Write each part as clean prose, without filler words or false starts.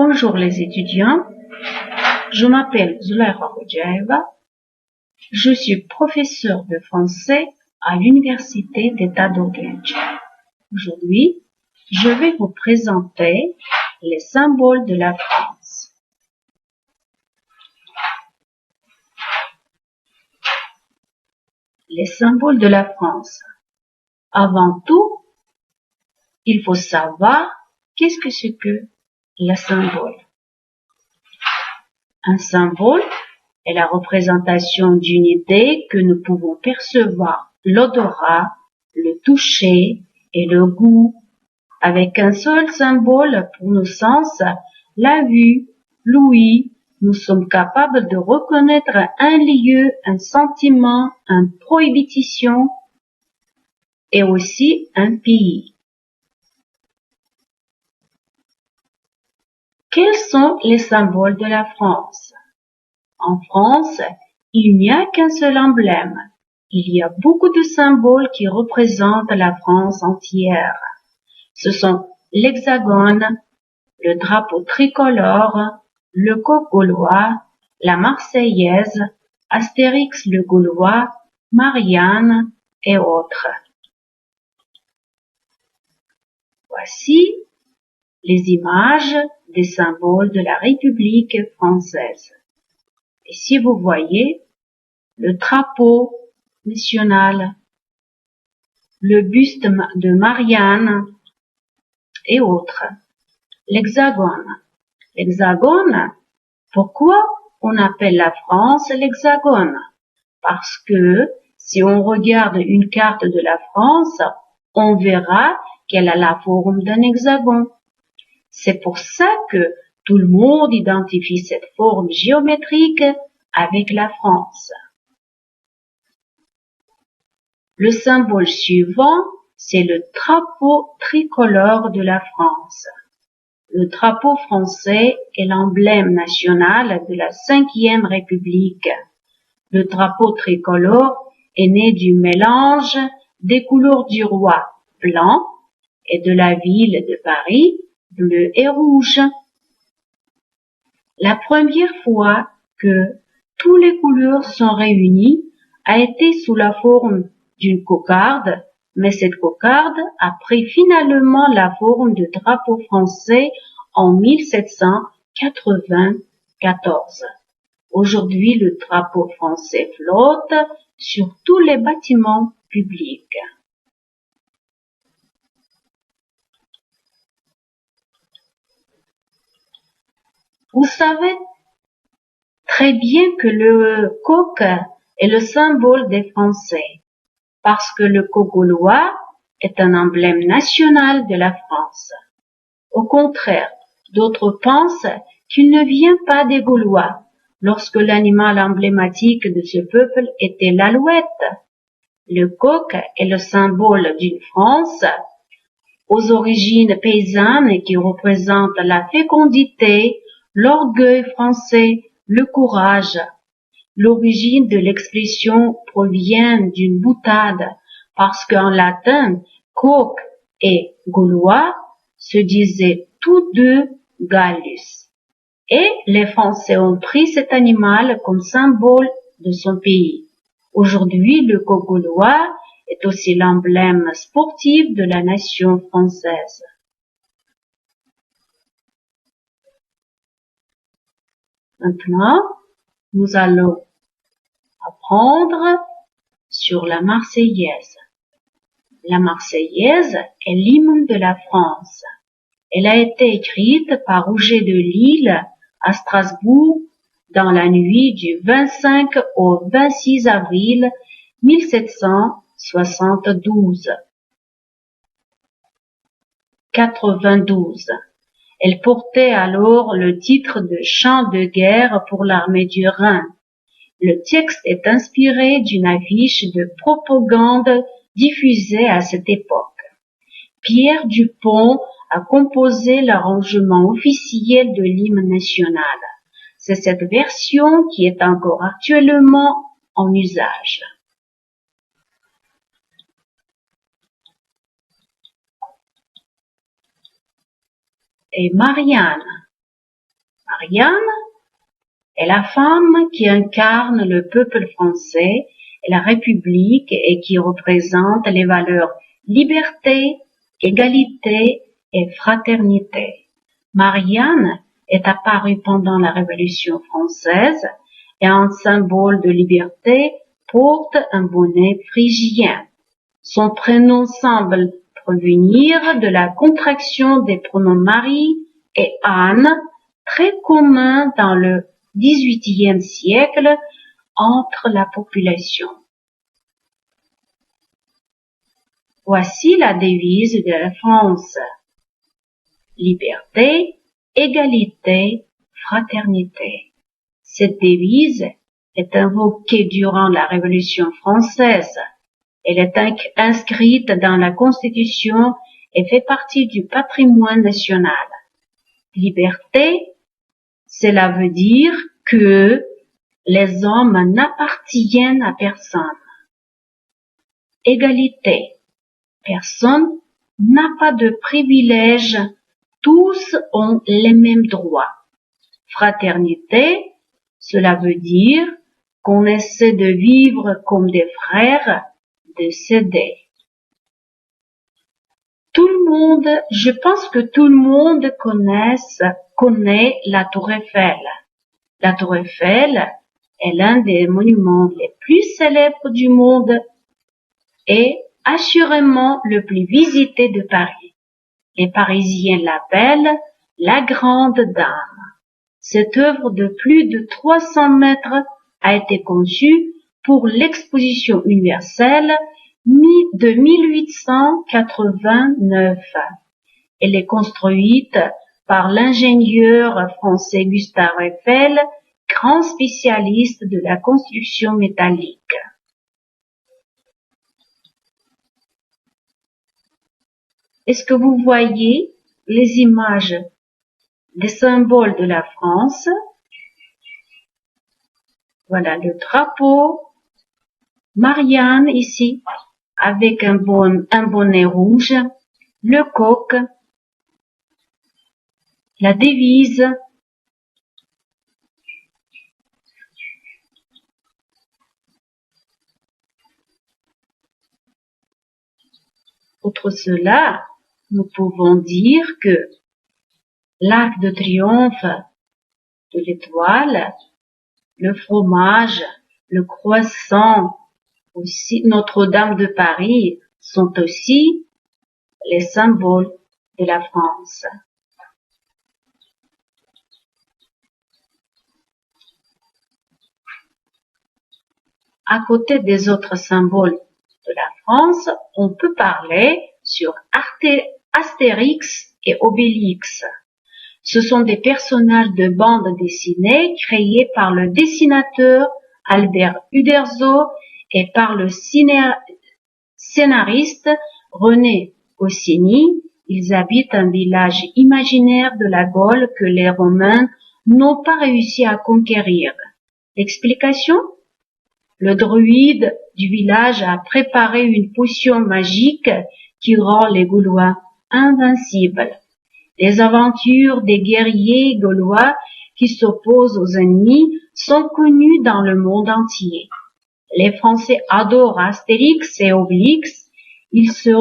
Bonjour les étudiants, je m'appelle Zulaiha Hojaeva, je suis professeur de français à l'Université d'État d'Urgence. Aujourd'hui, je vais vous présenter les symboles de la France. Les symboles de la France. Avant tout, il faut savoir qu'est-ce que c'est que le symbole. Un symbole est la représentation d'une idée que nous pouvons percevoir l'odorat, le toucher et le goût. Avec un seul symbole pour nos sens, la vue, l'ouïe, nous sommes capables de reconnaître un lieu, un sentiment, une prohibition et aussi un pays. Quels sont les symboles de la France? En France, il n'y a qu'un seul emblème. Il y a beaucoup de symboles qui représentent la France entière. Ce sont l'hexagone, le drapeau tricolore, le coq gaulois, la Marseillaise, Astérix le Gaulois, Marianne et autres. Voici les images des symboles de la République française. Ici, vous voyez le drapeau national, le buste de Marianne et autres. L'hexagone. L'hexagone, pourquoi on appelle la France l'hexagone? Parce que si on regarde une carte de la France, on verra qu'elle a la forme d'un hexagone. C'est pour ça que tout le monde identifie cette forme géométrique avec la France. Le symbole suivant, c'est le drapeau tricolore de la France. Le drapeau français est l'emblème national de la Ve République. Le drapeau tricolore est né du mélange des couleurs du roi blanc et de la ville de Paris bleu et rouge. La première fois que toutes les couleurs sont réunies a été sous la forme d'une cocarde, mais cette cocarde a pris finalement la forme de drapeau français en 1794. Aujourd'hui, le drapeau français flotte sur tous les bâtiments publics. Vous savez très bien que le coq est le symbole des Français, parce que le coq gaulois est un emblème national de la France. Au contraire, d'autres pensent qu'il ne vient pas des Gaulois, lorsque l'animal emblématique de ce peuple était l'alouette. Le coq est le symbole d'une France aux origines paysannes qui représente la fécondité, l'orgueil français, le courage. L'origine de l'expression provient d'une boutade, parce qu'en latin, coq et gaulois se disaient tous deux Gallus. Et les Français ont pris cet animal comme symbole de son pays. Aujourd'hui, le coq gaulois est aussi l'emblème sportif de la nation française. Maintenant, nous allons apprendre sur la Marseillaise. La Marseillaise est l'hymne de la France. Elle a été écrite par Roger de Lille à Strasbourg dans la nuit du 25 au 26 avril 1772. 92. Elle portait alors le titre de chant de guerre pour l'armée du Rhin. Le texte est inspiré d'une affiche de propagande diffusée à cette époque. Pierre Dupont a composé l'arrangement officiel de l'hymne national. C'est cette version qui est encore actuellement en usage. Et Marianne. Marianne est la femme qui incarne le peuple français et la République et qui représente les valeurs liberté, égalité et fraternité. Marianne est apparue pendant la Révolution française et en symbole de liberté porte un bonnet phrygien. Son prénom semble provenir de la contraction des pronoms Marie et Anne, très communs dans le XVIIIe siècle entre la population. Voici la devise de la France. Liberté, égalité, fraternité. Cette devise est invoquée durant la Révolution française. Elle est inscrite dans la Constitution et fait partie du patrimoine national. Liberté, cela veut dire que les hommes n'appartiennent à personne. Égalité, personne n'a pas de privilèges, tous ont les mêmes droits. Fraternité, cela veut dire qu'on essaie de vivre comme des frères, de s'aider. Tout le monde, je pense que tout le monde connaît la Tour Eiffel. La Tour Eiffel est l'un des monuments les plus célèbres du monde et assurément le plus visité de Paris. Les Parisiens l'appellent la Grande Dame. Cette œuvre de plus de 300 mètres a été conçue pour l'exposition universelle de 1889. Elle est construite par l'ingénieur français Gustave Eiffel, grand spécialiste de la construction métallique. Est-ce que vous voyez les images des symboles de la France? Voilà le drapeau, Marianne ici, avec un bonnet rouge, le coq, la devise, outre cela, nous pouvons dire que l'arc de triomphe de l'étoile, le fromage, le croissant, aussi Notre-Dame de Paris sont aussi les symboles de la France. À côté des autres symboles de la France, on peut parler sur Astérix et Obélix. Ce sont des personnages de bande dessinée créés par le dessinateur Albert Uderzo et par le scénariste René Goscinny. Ils habitent un village imaginaire de la Gaule que les Romains n'ont pas réussi à conquérir. L'explication? Le druide du village a préparé une potion magique qui rend les Gaulois invincibles. Les aventures des guerriers gaulois qui s'opposent aux ennemis sont connues dans le monde entier. Les Français adorent Astérix et Obélix. Ils se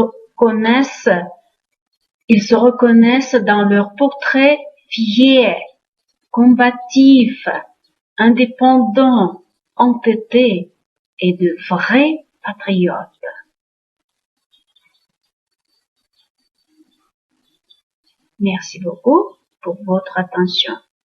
reconnaissent dans leurs portraits fiers, combatifs, indépendants, entêtés et de vrais patriotes. Merci beaucoup pour votre attention.